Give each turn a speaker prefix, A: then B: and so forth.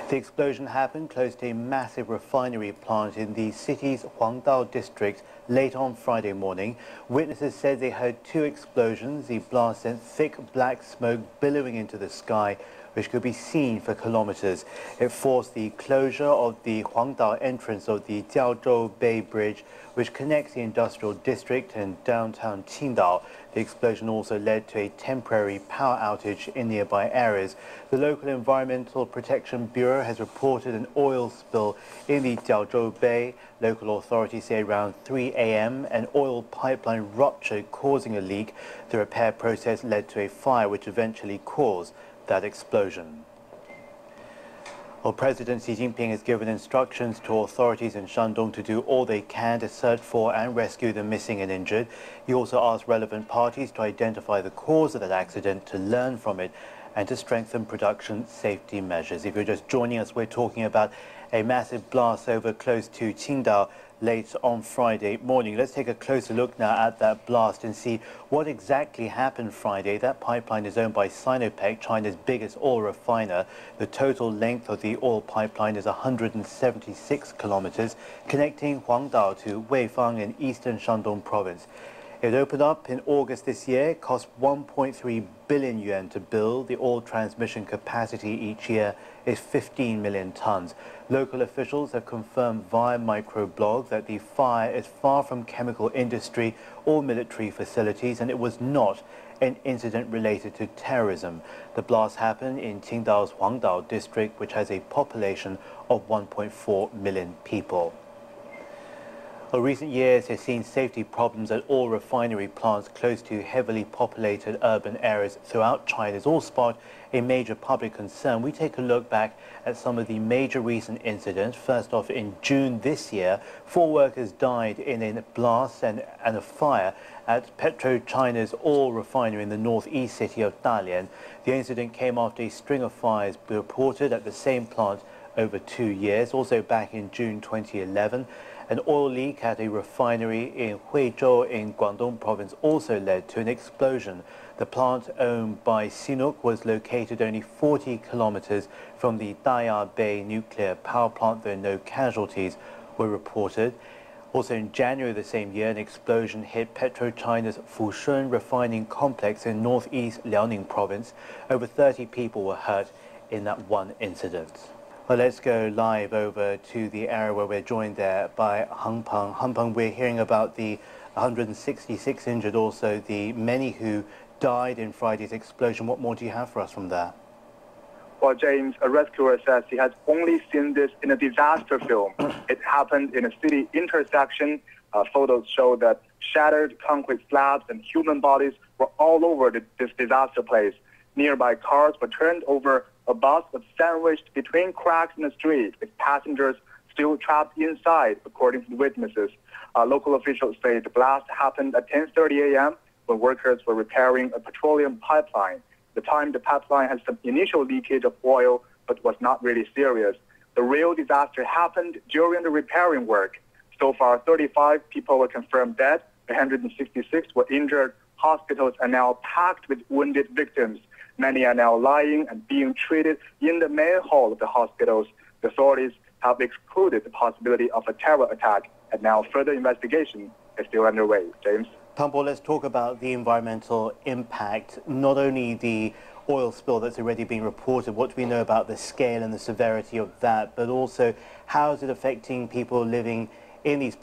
A: The explosion happened close to a massive refinery plant in the city's Qingdao district late on Friday morning. Witnesses said they heard two explosions. The blast sent thick black smoke billowing into the sky, which could be seen for kilometers. It forced the closure of the Qingdao entrance of the Jiaozhou Bay Bridge, which connects the industrial district and downtown Qingdao. The explosion also led to a temporary power outage in nearby areas. The local Environmental Protection Bureau has reported an oil spill in the Jiaozhou Bay. Local authorities say around 3 a.m. an oil pipeline ruptured, causing a leak. The repair process led to a fire which eventually caused that explosion. Well, President Xi Jinping has given instructions to authorities in Shandong to do all they can to search for and rescue the missing and injured. He also asked relevant parties to identify the cause of that accident, to learn from it, and to strengthen production safety measures. If you're just joining us, we're talking about a massive blast over close to Qingdao late on Friday morning. Let's take a closer look now at that blast and see what exactly happened Friday. That pipeline is owned by Sinopec, China's biggest oil refiner. The total length of the oil pipeline is 176 kilometers, connecting Qingdao to Weifang in eastern Shandong province. It opened up in August this year. It cost 1.3 billion yuan to build. The oil transmission capacity each year is 15 million tons. Local officials have confirmed via microblog that the fire is far from chemical industry or military facilities, and it was not an incident related to terrorism. The blast happened in Qingdao's Qingdao district, which has a population of 1.4 million people. Well, recent years have seen safety problems at all refinery plants close to heavily populated urban areas throughout China. It's all sparked a major public concern. We take a look back at some of the major recent incidents. First off, in June this year, 4 workers died in a blast and a fire at PetroChina's oil refinery in the northeast city of Dalian. The incident came after a string of fires reported at the same plant over 2 years. Also back in June 2011, an oil leak at a refinery in Huizhou in Guangdong province also led to an explosion. The plant, owned by Sinopec, was located only 40 kilometers from the Daya Bay nuclear power plant, though no casualties were reported. Also in January the same year, an explosion hit PetroChina's Fushun refining complex in northeast Liaoning province. Over 30 people were hurt in that one incident. Well, let's go live over to the area where we're joined there by Heng Peng. Heng Peng, we're hearing about the 166 injured, also the many who died in Friday's explosion. What more do you have for us from there?
B: Well, James, a rescuer says he has only seen this in a disaster film. It happened in a city intersection. Photos show that shattered concrete slabs and human bodies were all over this disaster place. Nearby cars were turned over. A bus was sandwiched between cracks in the street, with passengers still trapped inside, according to the witnesses. Local officials say the blast happened at 10:30 a.m. when workers were repairing a petroleum pipeline. At the time, the pipeline had some initial leakage of oil, but was not really serious. The real disaster happened during the repairing work. So far, 35 people were confirmed dead, 166 were injured. Hospitals are now packed with wounded victims. Many are now lying and being treated in the main hall of the hospitals. The authorities have excluded the possibility of a terror attack, and now further investigation is still underway. James?
A: Pampo, let's talk about the environmental impact, not only the oil spill that's already been reported, what do we know about the scale and the severity of that, but also how is it affecting people living in these